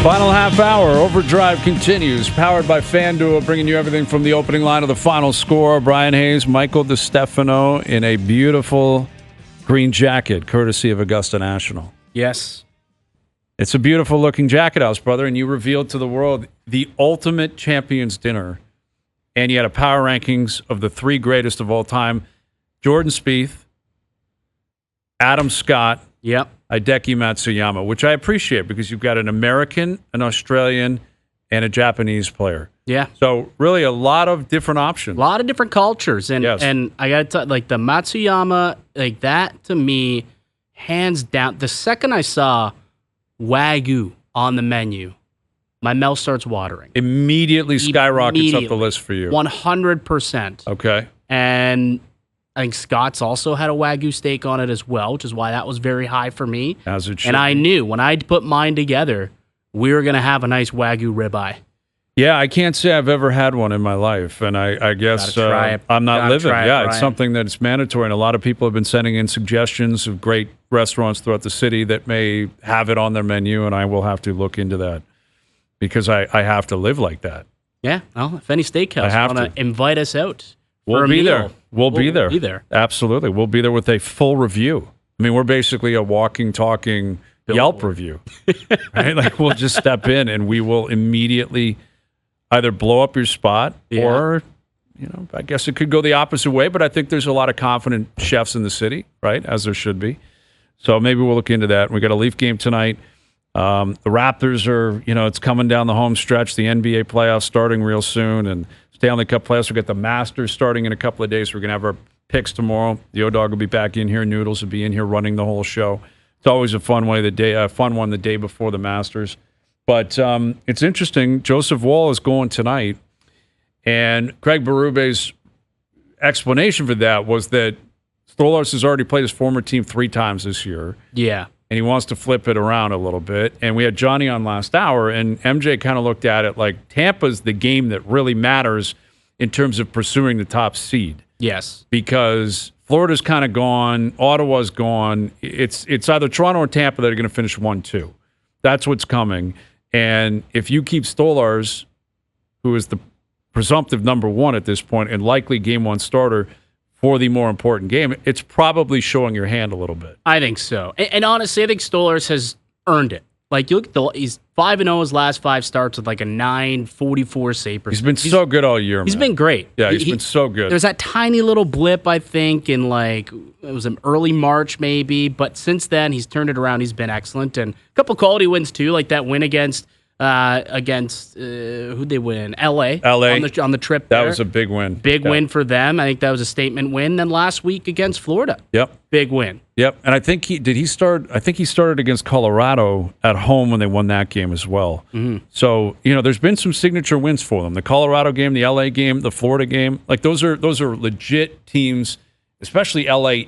Final half hour, Overdrive continues, powered by FanDuel, bringing you everything from the opening line of the final score. Brian Hayes, Michael DeStefano in a beautiful green jacket, courtesy of Augusta National. Yes. It's a beautiful-looking jacket house, brother, and you revealed to the world the ultimate champions dinner, and you had a power rankings of the three greatest of all time, Jordan Spieth, Adam Scott, Yep. Hideki Matsuyama, which I appreciate because you've got an American, an Australian, and a Japanese player. Yeah. So really a lot of different options. A lot of different cultures. And Yes. and I got to tell like the Matsuyama, like that to me, hands down. The second I saw Wagyu on the menu, my mouth starts watering. Immediately skyrockets up the list for you. 100%. Okay. And I think Scott's also had a Wagyu steak on it as well, which is why that was very high for me. As it should And I be. knew when I put mine together, we were going to have a nice Wagyu ribeye. Yeah, I can't say I've ever had one in my life, and I guess Gotta try it. I'm not Gotta living. try it, Yeah, it's Brian. something that it's mandatory, and a lot of people have been sending in suggestions of great restaurants throughout the city that may have it on their menu, and I will have to look into that because I have to live like that. Yeah, well, if any steakhouse have want to. invite us out, We'll for a be meal, there. We'll be there. Be there. Absolutely. We'll be there with a full review. I mean, we're basically a walking, talking Yelp review. Right? Like we'll just step in and we will immediately either blow up your spot or, I guess it could go the opposite way, but I think there's a lot of confident chefs in the city, right? As there should be. So maybe we'll look into that. We got a Leaf game tonight. The Raptors are, it's coming down the home stretch. The NBA playoffs starting real soon, and Stanley Cup playoffs. We got the Masters starting in a couple of days. We're gonna have our picks tomorrow. The O-Dog will be back in here. Noodles will be in here running the whole show. It's always a fun one the day before the Masters. But it's interesting. Joseph Wall is going tonight, and Craig Berube's explanation for that was that Stolarz has already played his former team 3 times this year. Yeah. And he wants to flip it around a little bit. And we had Johnny on last hour, and MJ kind of looked at it like Tampa's the game that really matters in terms of pursuing the top seed. Yes. Because Florida's kind of gone, Ottawa's gone. It's either Toronto or Tampa that are going to finish 1-2. That's what's coming. And if you keep Stolarz, who is the presumptive number 1 at this point and likely game 1 starter for the more important game, it's probably showing your hand a little bit. I think so. And honestly, I think Stolarz has earned it. Like, you look at he's 5-0 his last 5 starts with like a 9.44 save percentage. He's been so good all year, He's man. been great. Yeah, he's been so good. There's that tiny little blip, I think, in like, it was in early March maybe, but since then, he's turned it around. He's been excellent. And a couple quality wins too, like that win against who'd they win? LA. On the trip there. That was a big win. Big win for them. I think that was a statement win. Then last week against Florida. Yep. Big win. Yep. And I think he started against Colorado at home when they won that game as well. Mm-hmm. So, there's been some signature wins for them. The Colorado game, the LA game, the Florida game. Like those are legit teams, especially LA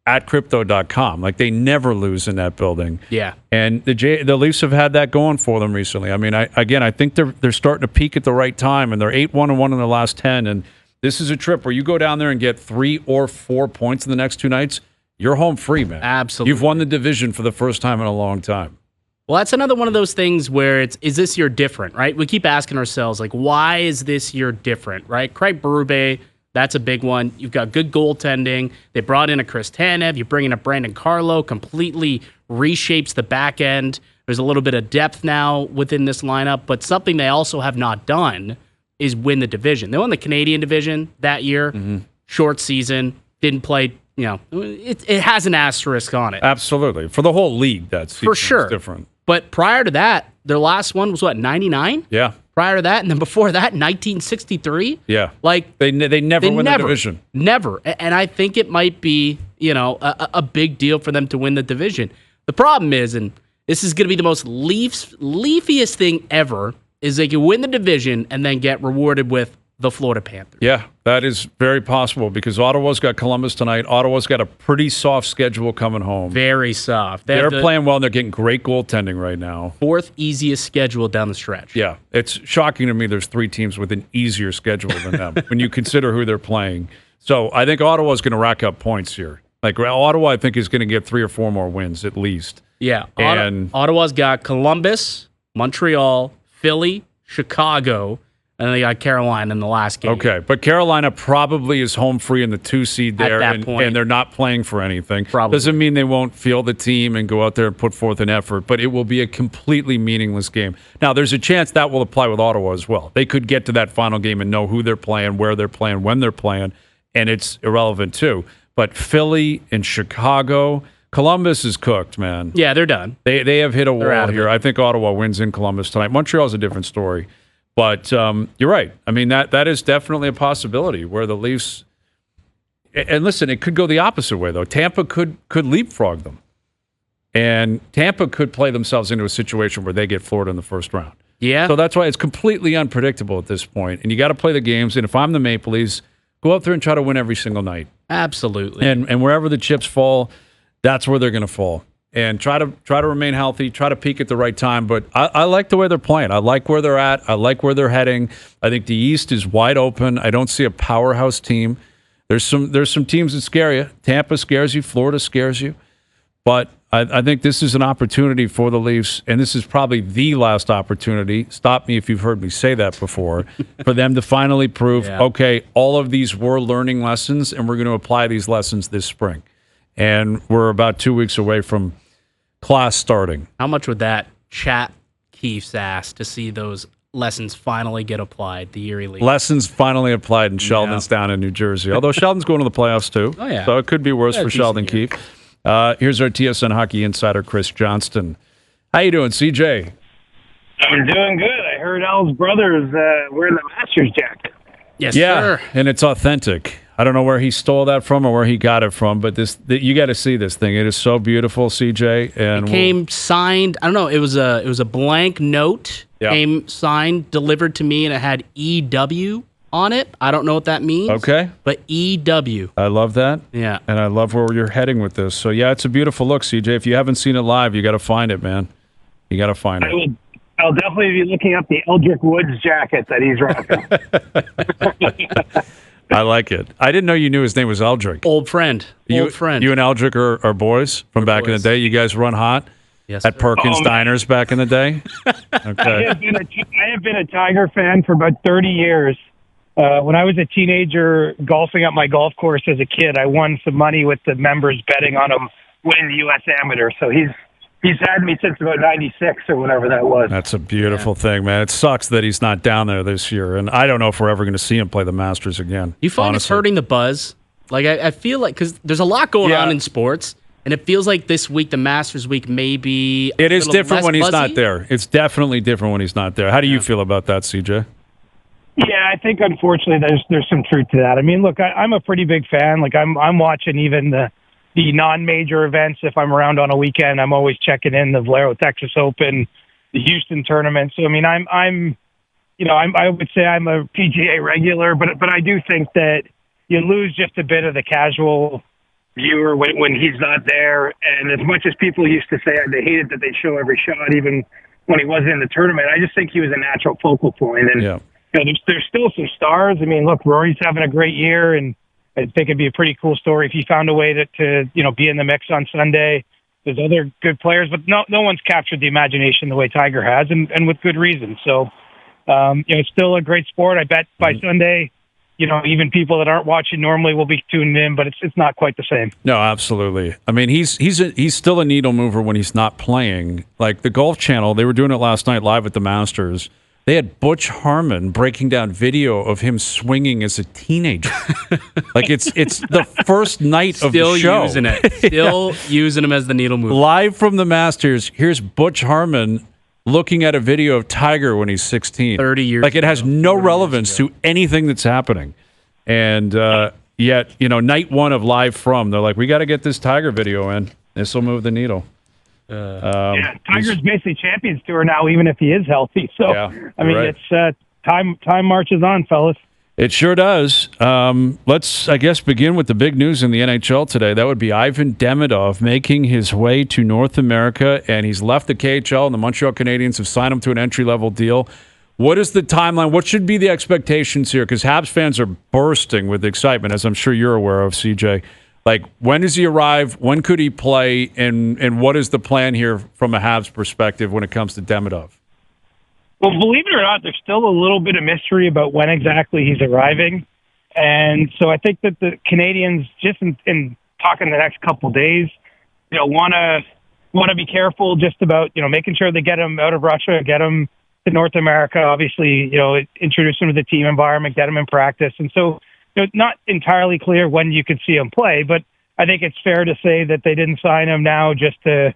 at crypto.com. Like they never lose in that building. Yeah. And the Leafs have had that going for them recently. I mean, I think they're starting to peak at the right time, and they're 8-1-1 in the last 10. And this is a trip where you go down there and get 3 or 4 points in the next 2 nights, you're home free, man. Absolutely. You've won the division for the first time in a long time. Well, that's another one of those things where is this year different, right? We keep asking ourselves, like, why is this year different, right? Craig Berube, that's a big one. You've got good goaltending. They brought in a Chris Tanev. You bring in a Brandon Carlo, completely reshapes the back end. There's a little bit of depth now within this lineup, but something they also have not done is win the division. They won the Canadian division that year, short season, didn't play, it has an asterisk on it. Absolutely. For the whole league, that's for sure different. But prior to that, their last one was 99? Yeah. Prior to that, and then before that, 1963. Yeah, like they never win the division. Never, and I think it might be a big deal for them to win the division. The problem is, and this is going to be the most leafiest thing ever, is they can win the division and then get rewarded with the Florida Panthers. Yeah, that is very possible because Ottawa's got Columbus tonight. Ottawa's got a pretty soft schedule coming home. Very soft. They're playing well, and they're getting great goaltending right now. 4th easiest schedule down the stretch. Yeah, it's shocking to me there's 3 teams with an easier schedule than them when you consider who they're playing. So I think Ottawa's going to rack up points here. Like Ottawa, I think is going to get 3 or 4 more wins at least. Yeah, and Ottawa's got Columbus, Montreal, Philly, Chicago, and then they got Carolina in the last game. Okay, but Carolina probably is home free in the 2 seed there, At that point. and they're not playing for anything. Probably. Doesn't mean they won't feel the team and go out there and put forth an effort, but it will be a completely meaningless game. Now, there's a chance that will apply with Ottawa as well. They could get to that final game and know who they're playing, where they're playing, when they're playing, and it's irrelevant too. But Philly and Chicago, Columbus is cooked, man. Yeah, they're done. They have hit a wall here. it. I think Ottawa wins in Columbus tonight. Montreal's a different story. But you're right. I mean, that is definitely a possibility where the Leafs – and listen, it could go the opposite way, though. Tampa could leapfrog them. And Tampa could play themselves into a situation where they get Florida in the first round. Yeah. So that's why it's completely unpredictable at this point. And you got to play the games. And if I'm the Maple Leafs, go out there and try to win every single night. Absolutely. And wherever the chips fall, that's where they're going to fall. And try to remain healthy, try to peak at the right time. But I like the way they're playing. I like where they're at. I like where they're heading. I think the East is wide open. I don't see a powerhouse team. There's some teams that scare you. Tampa scares you. Florida scares you. But I think this is an opportunity for the Leafs, and this is probably the last opportunity. Stop me if you've heard me say that before, for them to finally prove, okay, all of these were learning lessons, and we're going to apply these lessons this spring. And we're about 2 weeks away from class starting. How much would that chat Keith's ass to see those lessons finally get applied, the Erie League? Lessons finally applied, and Sheldon's down in New Jersey. Although Sheldon's going to the playoffs too. Oh, yeah. So it could be worse for Sheldon year. Keefe. Here's our TSN hockey insider, Chris Johnston. How you doing, CJ? I'm doing good. I heard Al's brother's wearing the Masters jacket. Yes, Yeah, sir. and it's authentic. I don't know where he stole that from or where he got it from, but you got to see this thing. It is so beautiful, CJ. And It came signed. I don't know. It was a blank note. Yeah. Came signed, delivered to me, and it had EW on it. I don't know what that means. Okay. But EW. I love that. Yeah. And I love where you're heading with this. So, yeah, it's a beautiful look, CJ. If you haven't seen it live, you got to find it, man. You got to find it. I'll definitely be looking up the Eldrick Woods jacket that he's rocking. I like it. I didn't know you knew his name was Eldrick. Old friend. Old friend. You and Eldrick are boys from back in the boys. day. You guys run hot Yes, at sir. Perkins Diners back in the day. Okay. I have been a Tiger fan for about 30 years. When I was a teenager golfing at my golf course as a kid, I won some money with the members betting on him winning the U.S. Amateur. So he's had me since about 96 or whatever that was. That's a beautiful thing, man. It sucks that he's not down there this year, and I don't know if we're ever going to see him play the Masters again. You find it's honestly. hurting the buzz? Like, I feel like, because there's a lot going on in sports, and it feels like this week, the Masters week, maybe It is little different less when he's buzzy. not there. It's definitely different when he's not there. How do you feel about that, CJ? Yeah, I think unfortunately there's some truth to that. I mean, look, I'm a pretty big fan. Like I'm watching even the non-major events. If I'm around on a weekend, I'm always checking in the Valero Texas Open, the Houston tournament. So I mean, I would say I'm a PGA regular, but I do think that you lose just a bit of the casual viewer when he's not there. And as much as people used to say they hated that they show every shot, even when he wasn't in the tournament, I just think he was a natural focal point. And you know, there's still some stars. I mean, look, Rory's having a great year, and I think it'd be a pretty cool story if he found a way to be in the mix on Sunday. There's other good players, but no one's captured the imagination the way Tiger has, and with good reason. So, it's still a great sport. I bet by Sunday, even people that aren't watching normally will be tuned in, but it's not quite the same. No, absolutely. I mean, he's still a needle mover when he's not playing. Like the Golf Channel, they were doing it last night live at the Masters. They had Butch Harmon breaking down video of him swinging as a teenager. Like it's the first night of the show. Still using him as the needle mover. Live from the Masters, here's Butch Harmon looking at a video of Tiger when he's 16. 30 years Like it has ago. no relevance to anything that's happening. And yet, night one of Live From, they're like, we got to get this Tiger video in. This will move the needle. Tiger's basically Champions Tour now, even if he is healthy. So, I mean, it's time marches on, fellas. It sure does. Let's, I guess, begin with the big news in the NHL today. That would be Ivan Demidov making his way to North America, and he's left the KHL, and the Montreal Canadiens have signed him to an entry-level deal. What is the timeline? What should be the expectations here? Because Habs fans are bursting with excitement, as I'm sure you're aware of, CJ. Like, when does he arrive? When could he play? And what is the plan here from a Habs perspective when it comes to Demidov? Well, believe it or not, there's still a little bit of mystery about when exactly he's arriving. And so I think that the Canadians, just in talking the next couple of days, want to be careful just about, making sure they get him out of Russia, get him to North America, obviously, introduce him to the team environment, get him in practice. And so, not entirely clear when you could see him play, but I think it's fair to say that they didn't sign him now just to,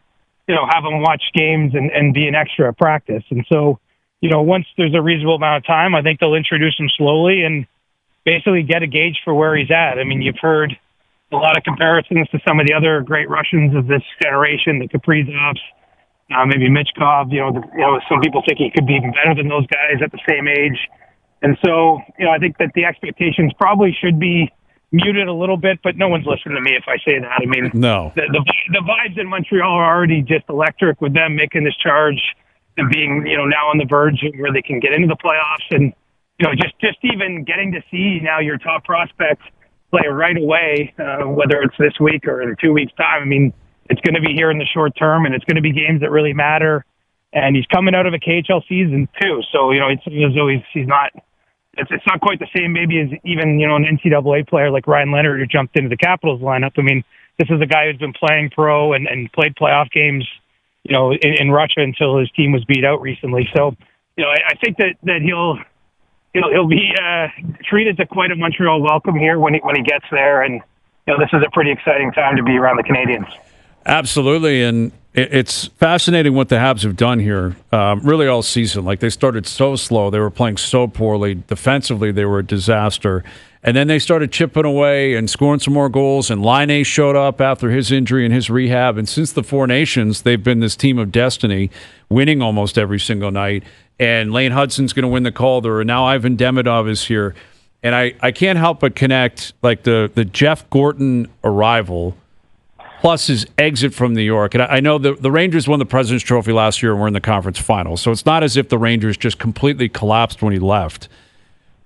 have him watch games and be an extra at practice. And so, once there's a reasonable amount of time, I think they'll introduce him slowly and basically get a gauge for where he's at. I mean, you've heard a lot of comparisons to some of the other great Russians of this generation, the Kaprizovs, maybe Michkov. Some people think he could be even better than those guys at the same age. And so, I think that the expectations probably should be muted a little bit, but no one's listening to me if I say that. I mean, no. The vibes in Montreal are already just electric with them making this charge and being, now on the verge where they can get into the playoffs. And, just even getting to see now your top prospects play right away, whether it's this week or in 2 weeks' time. I mean, it's going to be here in the short term, and it's going to be games that really matter. And he's coming out of a KHL season too, so it's as though he's not. It's not quite the same, maybe as even an NCAA player like Ryan Leonard who jumped into the Capitals lineup. I mean, this is a guy who's been playing pro and played playoff games, in Russia until his team was beat out recently. So, I think that he'll be treated to quite a Montreal welcome here when he gets there, and this is a pretty exciting time to be around the Canadiens. Absolutely, and it's fascinating what the Habs have done here, really all season. Like, they started so slow, they were playing so poorly. Defensively, they were a disaster. And then they started chipping away and scoring some more goals, and Laine showed up after his injury and his rehab. And since the Four Nations, they've been this team of destiny, winning almost every single night. And Lane Hudson's going to win the Calder, and now Ivan Demidov is here. And I can't help but connect, like, the Jeff Gorton arrival plus his exit from New York. And I know the Rangers won the President's Trophy last year and were in the conference finals, so it's not as if the Rangers just completely collapsed when he left.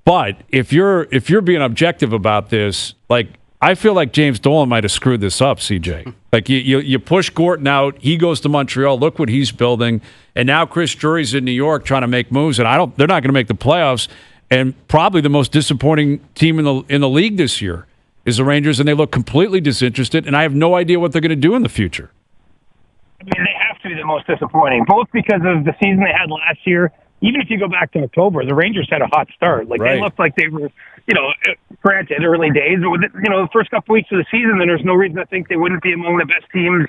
But if you're being objective about this, like, I feel like James Dolan might have screwed this up, CJ. Like, you push Gorton out, he goes to Montreal, look what he's building, and now Chris Drury's in New York trying to make moves, and they're not going to make the playoffs. And probably the most disappointing team in the league this year is the Rangers, and they look completely disinterested, and I have no idea what they're going to do in the future. I mean, they have to be the most disappointing, both because of the season they had last year. Even if you go back to October, the Rangers had a hot start. Like, right. They looked like they were, granted, early days. The first couple weeks of the season, then there's no reason to think they wouldn't be among the best teams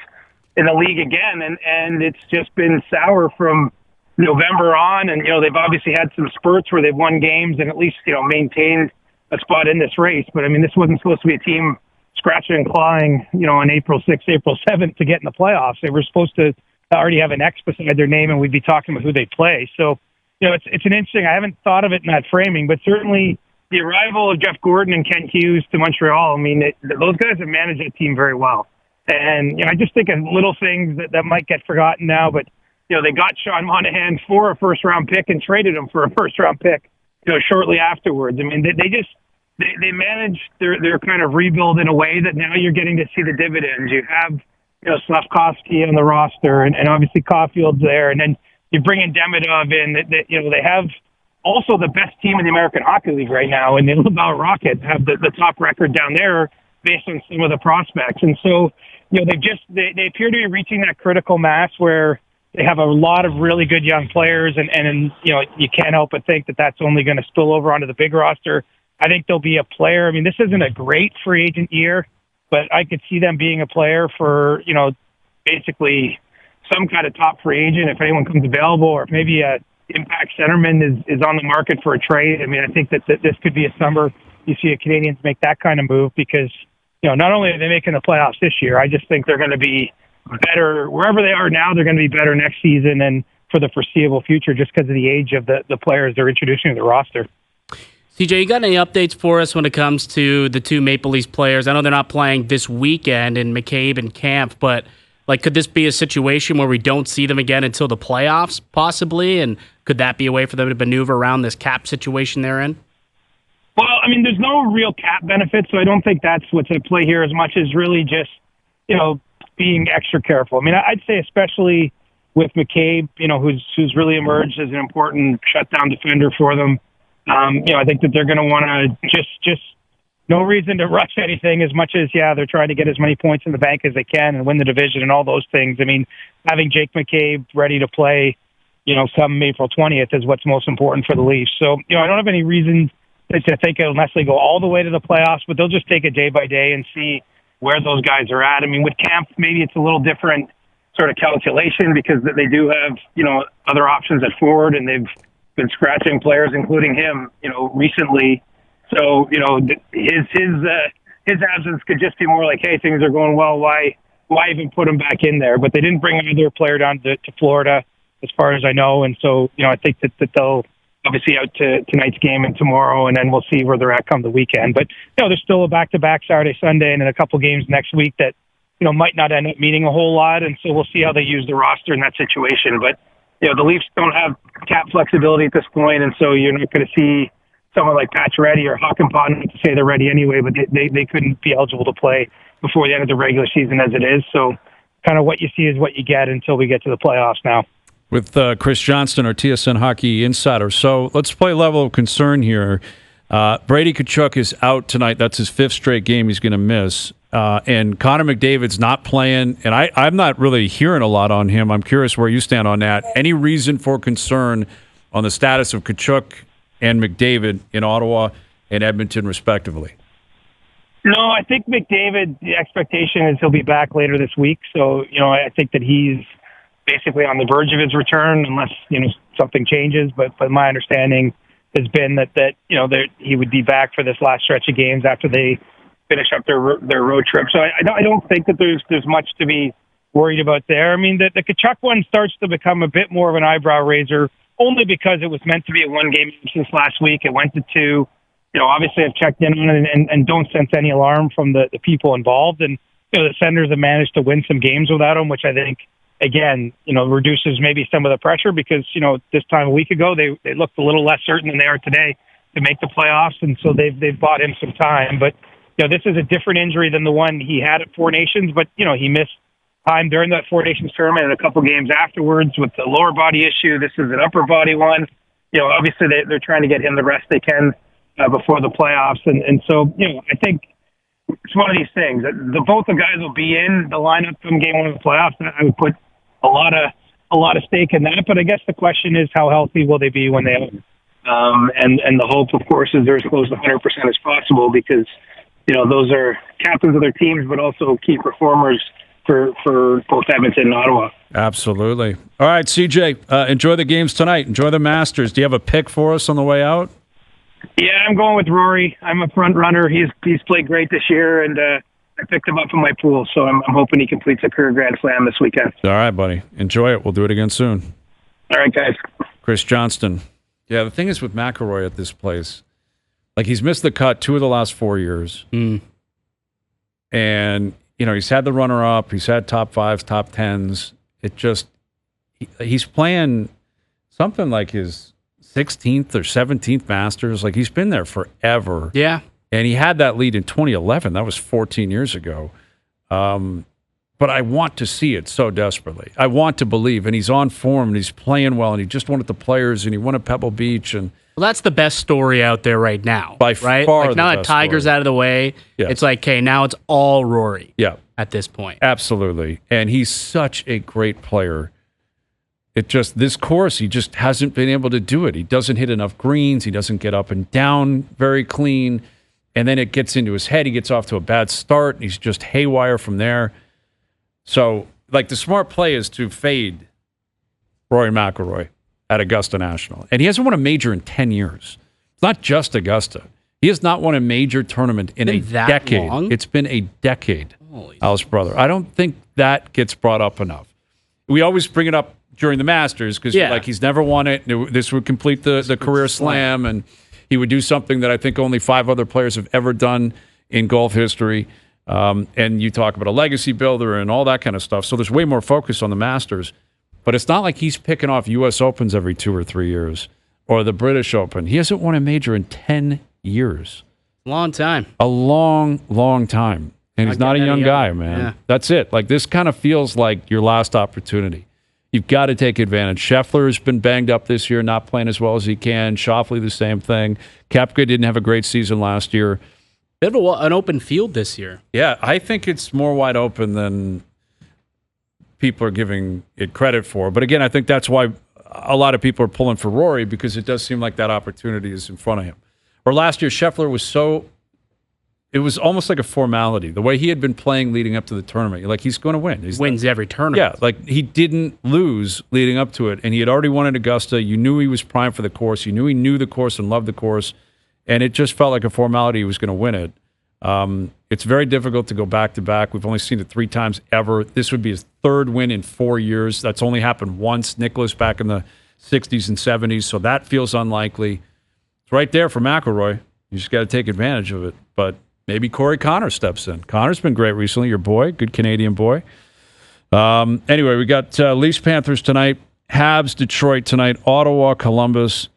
in the league again. And it's just been sour from November on. And, they've obviously had some spurts where they've won games and at least, maintained a spot in this race. But, I mean, this wasn't supposed to be a team scratching and clawing, on April 6th, April 7th to get in the playoffs. They were supposed to already have an X beside their name, and we'd be talking about who they play. So, it's an interesting. I haven't thought of it in that framing, but certainly the arrival of Jeff Gorton and Kent Hughes to Montreal. I mean, those guys have managed that team very well, and I just think of little things that might get forgotten now. But they got Sean Monahan for a first-round pick and traded him for a first-round pick. Shortly afterwards. I mean, they managed their kind of rebuild in a way that now you're getting to see the dividends. You have Slavkovsky on the roster, and obviously Caulfield's there, and then you bring in Demidov in. They have also the best team in the American Hockey League right now, and the Laval Rockets have the top record down there based on some of the prospects. And so, they appear to be reaching that critical mass where they have a lot of really good young players, and you can't help but think that that's only going to spill over onto the big roster. I think they'll be a player. I mean, this isn't a great free agent year, but I could see them being a player for, basically some kind of top free agent if anyone comes available, or if maybe a impact centerman is on the market for a trade. I mean, I think that this could be a summer you see a Canadians make that kind of move because, not only are they making the playoffs this year, I just think they're going to be better wherever they are now. They're going to be better next season and for the foreseeable future just because of the age of the players they're introducing to the roster. CJ, you got any updates for us when it comes to the two Maple Leafs players? I know they're not playing this weekend in McCabe and Kampf, but could this be a situation where we don't see them again until the playoffs, possibly? And could that be a way for them to maneuver around this cap situation they're in? Well, I mean, there's no real cap benefit, so I don't think that's what's at play here as much as really just, being extra careful. I mean, I'd say especially, with McCabe, who's really emerged as an important shutdown defender for them. I think that they're going to want to just no reason to rush anything as much as, they're trying to get as many points in the bank as they can and win the division and all those things. I mean, having Jake McCabe ready to play, come April 20th is what's most important for the Leafs. So, I don't have any reason to think it'll necessarily go all the way to the playoffs, but they'll just take it day by day and see where those guys are at. I mean, with Camp, maybe it's a little different sort of calculation because they do have, other options at forward, and they've been scratching players, including him, recently. So, his absence could just be more like, hey, things are going well. Why even put him back in there? But they didn't bring another player down to Florida, as far as I know. And so, I think that they'll obviously out to tonight's game and tomorrow, and then we'll see where they're at come the weekend. But, there's still a back-to-back Saturday, Sunday, and then a couple games next week that, might not end up meaning a whole lot. And so we'll see how they use the roster in that situation. But, the Leafs don't have cap flexibility at this point, and so you're not going to see someone like Pacioretty or Hakanpää, not to say they're ready anyway, but they couldn't be eligible to play before the end of the regular season as it is. So kind of what you see is what you get until we get to the playoffs now. With Chris Johnston, our TSN Hockey Insider. So let's play level of concern here. Brady Tkachuk is out tonight. That's his 5th straight game he's going to miss. And Connor McDavid's not playing, and I'm not really hearing a lot on him. I'm curious where you stand on that. Any reason for concern on the status of Tkachuk and McDavid in Ottawa and Edmonton, respectively? No, I think McDavid, the expectation is he'll be back later this week. So, I think that he's basically on the verge of his return unless, something changes. But my understanding has been that he would be back for this last stretch of games after they finish up their road trip. So I don't think that there's much to be worried about there. I mean, the Tkachuk one starts to become a bit more of an eyebrow raiser, only because it was meant to be a one-game since last week. It went to 2. Obviously I've checked in on it and don't sense any alarm from the people involved. And, the Senators have managed to win some games without him, which I think, again, reduces maybe some of the pressure because, this time a week ago, they looked a little less certain than they are today to make the playoffs. And so they've bought him some time. But, this is a different injury than the one he had at Four Nations. But, he missed time during that Four Nations tournament and a couple games afterwards with the lower body issue. This is an upper body one. Obviously they're trying to get him the rest they can before the playoffs. And so, I think it's one of these things. Both the guys will be in the lineup from game 1 of the playoffs. I would put a lot of stake in that. But I guess the question is, how healthy will they be when they are? And the hope, of course, is they're as close to 100% as possible because, those are captains of their teams, but also key performers for both Edmonton and Ottawa. Absolutely. All right, CJ, enjoy the games tonight. Enjoy the Masters. Do you have a pick for us on the way out? Yeah, I'm going with Rory. I'm a front runner. He's played great this year, and I picked him up in my pool, so I'm hoping he completes a career Grand Slam this weekend. All right, buddy. Enjoy it. We'll do it again soon. All right, guys. Chris Johnston. Yeah, the thing is with McIlroy at this place, like he's missed the cut 2 of the last 4 years. And, he's had the runner-up. He's had top 5s, top 10s. It just, he's playing something like his 16th or 17th Masters. Like, he's been there forever. Yeah. And he had that lead in 2011. That was 14 years ago. But I want to see it so desperately. I want to believe. And he's on form, and he's playing well, and he just won at the Players, and he won at Pebble Beach. And well, that's the best story out there right now. By right? far like, now the that best Tiger's story. out of the way, Yes. It's like, okay, now it's all Rory at this point. Absolutely. And he's such a great player. It just, this course, he just hasn't been able to do it. He doesn't hit enough greens. He doesn't get up and down very clean. And then it gets into his head. He gets off to a bad start. And he's just haywire from there. So, like, the smart play is to fade Rory McIlroy at Augusta National. And he hasn't won a major in 10 years. It's not just Augusta. He has not won a major tournament in a decade. Long? It's been a decade, Holy Alice brother. I don't think that gets brought up enough. We always bring it up during the Masters because like he's never won it. This would complete the career slam, and he would do something that I think only 5 other players have ever done in golf history. And you talk about a legacy builder and all that kind of stuff. So there's way more focus on the Masters. But it's not like he's picking off U.S. Opens every 2 or 3 years or the British Open. He hasn't won a major in 10 years. Long time. A long, long time. And he's not a young guy, man. Yeah. That's it. Like, this kind of feels like your last opportunity. You've got to take advantage. Scheffler has been banged up this year, not playing as well as he can. Schauffele, the same thing. Koepka didn't have a great season last year. Bit of an open field this year. Yeah, I think it's more wide open than people are giving it credit for. But again, I think that's why a lot of people are pulling for Rory, because it does seem like that opportunity is in front of him. Or last year, Scheffler was it was almost like a formality. The way he had been playing leading up to the tournament, like he's going to win. He wins every tournament. Yeah, like he didn't lose leading up to it, and he had already won at Augusta. You knew he was primed for the course. You knew he knew the course and loved the course, and it just felt like a formality he was going to win it. It's very difficult to go back-to-back. We've only seen it 3 times ever. This would be his 3rd win in 4 years. That's only happened once. Nicklaus back in the 60s and 70s, so that feels unlikely. It's right there for McIlroy. You just got to take advantage of it, but maybe Corey Connor steps in. Connor's been great recently. Your boy, good Canadian boy. Anyway, we got Leafs Panthers tonight, Habs Detroit tonight, Ottawa Columbus.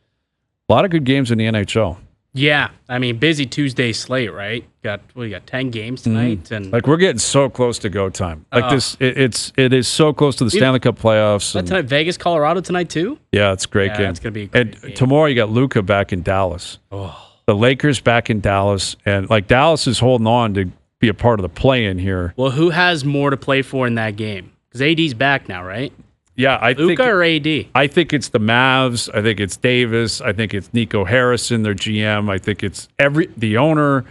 A lot of good games in the NHL. Yeah, I mean, busy Tuesday slate, right? We got 10 games tonight, and like we're getting so close to go time. Like it is so close to the Stanley Cup playoffs. And tonight, Vegas, Colorado tonight too. Yeah, it's a great game. It's gonna be a great game. Tomorrow you got Luka back in Dallas. Oh. The Lakers back in Dallas, and like Dallas is holding on to be a part of the play-in here. Well, who has more to play for in that game? Because AD's back now, right? Yeah, I think Luka or AD? I think it's the Mavs. I think it's Davis. I think it's Nico Harrison, their GM. I think it's the owner.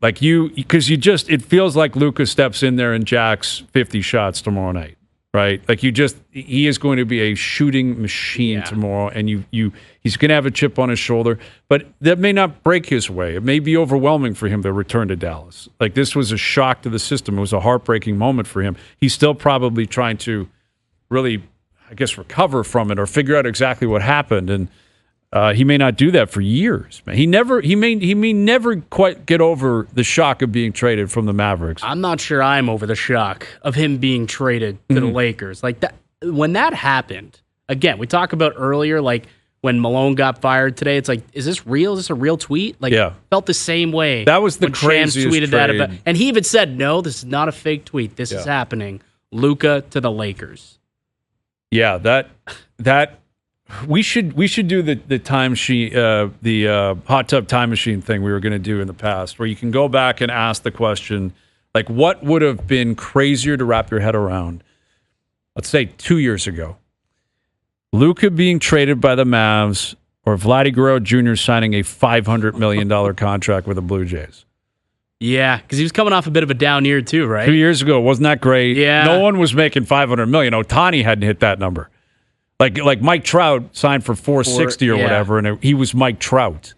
Like because it feels like Luka steps in there and jacks 50 shots tomorrow night, right? Like he is going to be a shooting machine tomorrow, and he's going to have a chip on his shoulder, but that may not break his way. It may be overwhelming for him to return to Dallas. Like this was a shock to the system. It was a heartbreaking moment for him. He's still probably trying to really, I guess, recover from it or figure out exactly what happened, and he may not do that for years. Man, he may never quite get over the shock of being traded from the Mavericks. I'm not sure I'm over the shock of him being traded to the Lakers. Like that, when that happened, again, we talked about earlier, like when Malone got fired today. It's like, is this real? Is this a real tweet? Like, felt the same way. That was the when Shams craziest tweeted trade. that and he even said, "No, this is not a fake tweet. This is happening." Luka to the Lakers. Yeah, that we should do the time sheet, the hot tub time machine thing we were going to do in the past, where you can go back and ask the question, like, what would have been crazier to wrap your head around? Let's say 2 years ago, Luka being traded by the Mavs, or Vladdy Guerrero Jr. signing a $500 million contract with the Blue Jays. Yeah, because he was coming off a bit of a down year too, right? 2 years ago, wasn't that great? Yeah. No one was making $500 million. Ohtani hadn't hit that number. Like Mike Trout signed for $460 or whatever, and he was Mike Trout.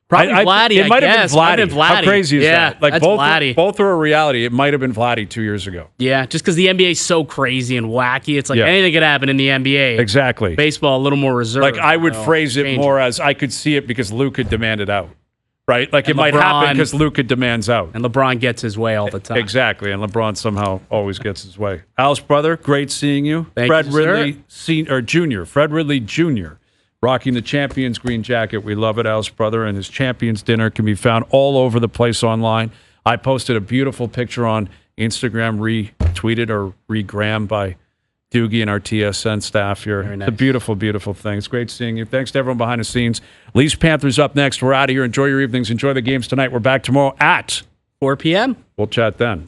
Probably Vladdy, it might have been Vladdy. Vladdy. How crazy is that? Like that's Vladdy. Both are a reality. It might have been Vladdy 2 years ago. Yeah, just because the NBA is so crazy and wacky, it's like anything could happen in the NBA. Exactly. Baseball a little more reserved. Like I would phrase it more as I could see it because Luka demanded out. Right? Like and it might happen because Luka demands out. And LeBron gets his way all the time. Exactly. And LeBron somehow always gets his way. Al's brother, great seeing you. Thank Fred you, Ridley Jr. Fred Ridley Jr. rocking the Champions green jacket. We love it. Al's brother and his Champions dinner can be found all over the place online. I posted a beautiful picture on Instagram, retweeted or regrammed by Doogie and our TSN staff here. Nice. It's a beautiful, beautiful thing. It's great seeing you. Thanks to everyone behind the scenes. Leafs Panthers up next. We're out of here. Enjoy your evenings. Enjoy the games tonight. We're back tomorrow at 4 p.m. We'll chat then.